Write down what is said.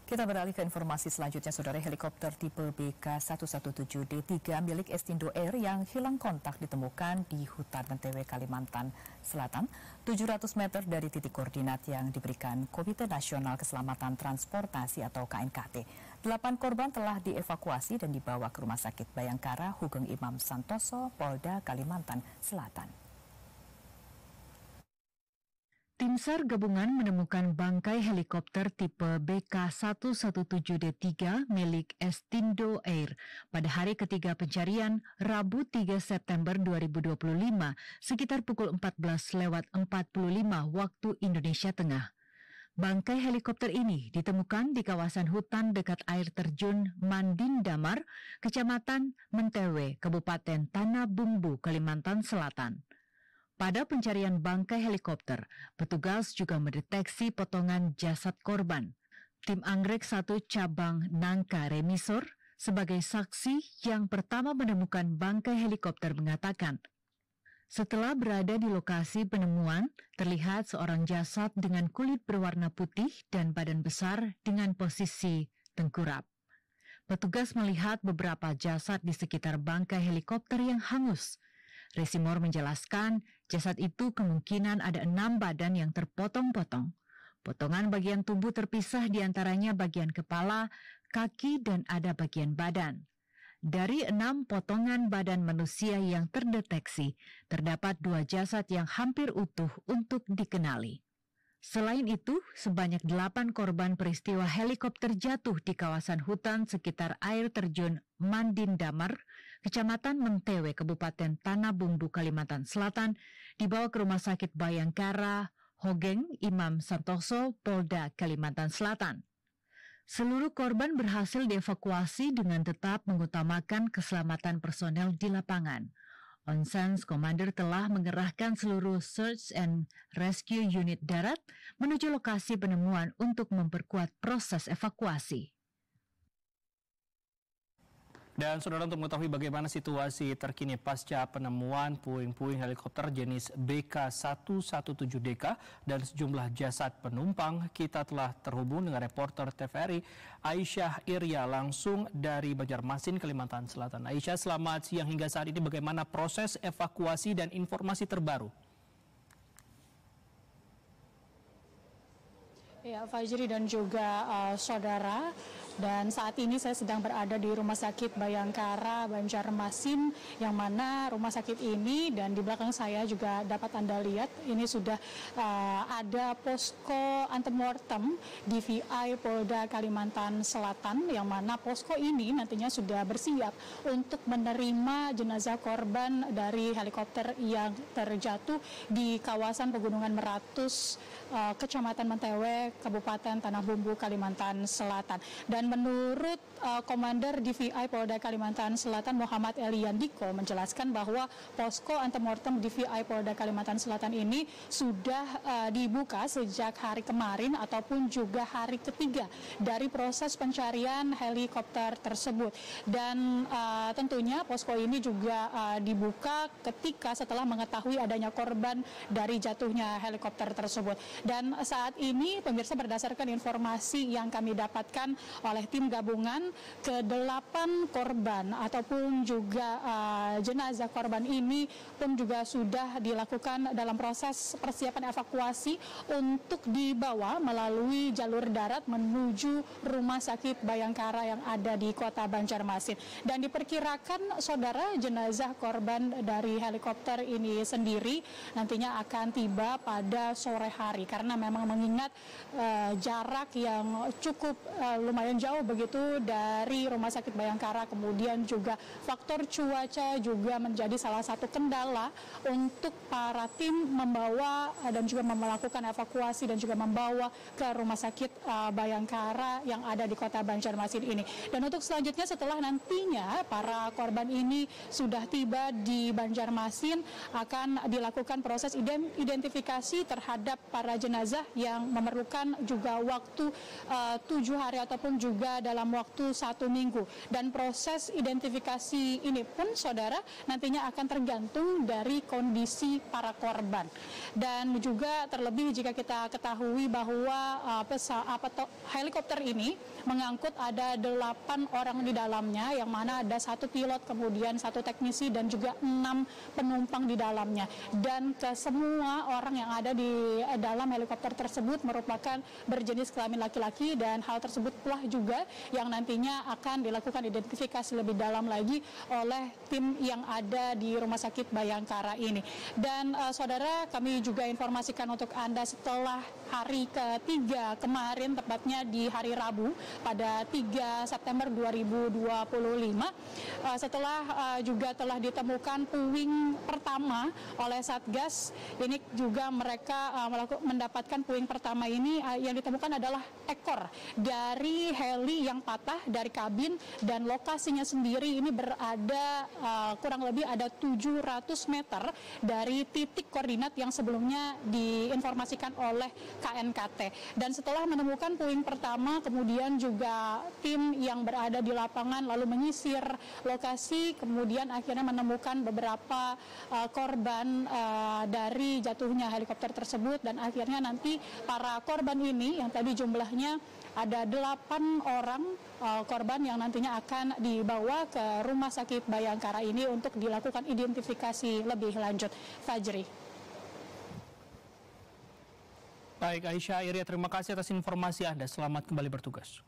Kita beralih ke informasi selanjutnya, saudara. Helikopter tipe BK117D3 milik Estindo Air yang hilang kontak ditemukan di hutan Mentewe, Kalimantan Selatan, 700 meter dari titik koordinat yang diberikan Komite Nasional Keselamatan Transportasi atau KNKT. 8 korban telah dievakuasi dan dibawa ke Rumah Sakit Bayangkara Hugeng Imam Santoso, Polda Kalimantan Selatan. Tim SAR gabungan menemukan bangkai helikopter tipe BK117D3 milik Estindo Air pada hari ketiga pencarian Rabu 3 September 2025 sekitar pukul 14.45 waktu Indonesia Tengah. Bangkai helikopter ini ditemukan di kawasan hutan dekat air terjun Mandin Damar, Kecamatan Mentewe, Kabupaten Tanah Bumbu, Kalimantan Selatan. Pada pencarian bangkai helikopter, petugas juga mendeteksi potongan jasad korban. Tim Anggrek 1 Cabang Nangka Remisor sebagai saksi yang pertama menemukan bangkai helikopter mengatakan, setelah berada di lokasi penemuan, terlihat seorang jasad dengan kulit berwarna putih dan badan besar dengan posisi tengkurap. Petugas melihat beberapa jasad di sekitar bangkai helikopter yang hangus. Resimor menjelaskan, jasad itu kemungkinan ada 6 badan yang terpotong-potong. Potongan bagian tubuh terpisah diantaranya bagian kepala, kaki, dan ada bagian badan. Dari 6 potongan badan manusia yang terdeteksi, terdapat 2 jasad yang hampir utuh untuk dikenali. Selain itu, sebanyak 8 korban peristiwa helikopter jatuh di kawasan hutan sekitar air terjun Mandin Damar, Kecamatan Mentewe, Kabupaten Tanah Bumbu, Kalimantan Selatan, dibawa ke Rumah Sakit Bayangkara Hugeng Imam Santoso, Polda Kalimantan Selatan. Seluruh korban berhasil dievakuasi dengan tetap mengutamakan keselamatan personel di lapangan. Onsens Commander telah mengerahkan seluruh Search and Rescue Unit darat menuju lokasi penemuan untuk memperkuat proses evakuasi. Dan saudara, untuk mengetahui bagaimana situasi terkini pasca penemuan puing-puing helikopter jenis BK117DK dan sejumlah jasad penumpang, kita telah terhubung dengan reporter TVRI Aisyah Irya langsung dari Banjarmasin, Kalimantan Selatan. Aisyah, selamat siang. Hingga saat ini bagaimana proses evakuasi dan informasi terbaru? Ya, Fajri dan juga saudara. Dan saat ini saya sedang berada di Rumah Sakit Bayangkara Banjarmasin, yang mana rumah sakit ini dan di belakang saya juga dapat Anda lihat ini sudah ada posko antemortem DVI Polda Kalimantan Selatan, yang mana posko ini nantinya sudah bersiap untuk menerima jenazah korban dari helikopter yang terjatuh di kawasan Pegunungan Meratus, Kecamatan Mentewe, Kabupaten Tanah Bumbu, Kalimantan Selatan. Dan menurut Komander DVI Polda Kalimantan Selatan Muhammad Eliandiko menjelaskan bahwa posko antemortem DVI Polda Kalimantan Selatan ini sudah dibuka sejak hari kemarin ataupun juga hari ketiga dari proses pencarian helikopter tersebut. Dan tentunya posko ini juga dibuka ketika setelah mengetahui adanya korban dari jatuhnya helikopter tersebut. Dan saat ini pemirsa, berdasarkan informasi yang kami dapatkan oleh tim gabungan, ke-8 korban ataupun juga jenazah korban ini pun juga sudah dilakukan dalam proses persiapan evakuasi untuk dibawa melalui jalur darat menuju Rumah Sakit Bayangkara yang ada di Kota Banjarmasin. Dan diperkirakan, saudara, jenazah korban dari helikopter ini sendiri nantinya akan tiba pada sore hari, karena memang mengingat jarak yang cukup lumayan jauh begitu dari Rumah Sakit Bayangkara, kemudian juga faktor cuaca juga menjadi salah satu kendala untuk para tim membawa dan juga melakukan evakuasi dan juga membawa ke Rumah Sakit Bayangkara yang ada di Kota Banjarmasin ini. Dan untuk selanjutnya, setelah nantinya para korban ini sudah tiba di Banjarmasin, akan dilakukan proses identifikasi terhadap para jenazah yang memerlukan juga waktu 7 hari ataupun juga juga dalam waktu 1 minggu. Dan proses identifikasi ini pun, saudara, nantinya akan tergantung dari kondisi para korban. Dan juga terlebih jika kita ketahui bahwa helikopter ini mengangkut ada 8 orang di dalamnya, yang mana ada 1 pilot, kemudian 1 teknisi, dan juga 6 penumpang di dalamnya. Dan semua orang yang ada di dalam helikopter tersebut merupakan berjenis kelamin laki-laki, dan hal tersebut pula juga yang nantinya akan dilakukan identifikasi lebih dalam lagi oleh tim yang ada di Rumah Sakit Bayangkara ini. Dan saudara, kami juga informasikan untuk Anda setelah hari ketiga kemarin, tepatnya di hari Rabu pada 3 September 2025, setelah juga telah ditemukan puing pertama oleh Satgas. Ini juga mereka mendapatkan puing pertama ini, yang ditemukan adalah ekor dari heli yang patah dari kabin, dan lokasinya sendiri ini berada kurang lebih ada 700 meter dari titik koordinat yang sebelumnya diinformasikan oleh KNKT. Dan setelah menemukan puing pertama, kemudian juga tim yang berada di lapangan lalu menyisir lokasi, kemudian akhirnya menemukan beberapa korban dari jatuhnya helikopter tersebut. Dan akhirnya nanti para korban ini yang tadi jumlahnya ada 8 orang korban yang nantinya akan dibawa ke Rumah Sakit Bayangkara ini untuk dilakukan identifikasi lebih lanjut. Fajri. Baik, Aisyah Iria, terima kasih atas informasi Anda. Selamat kembali bertugas.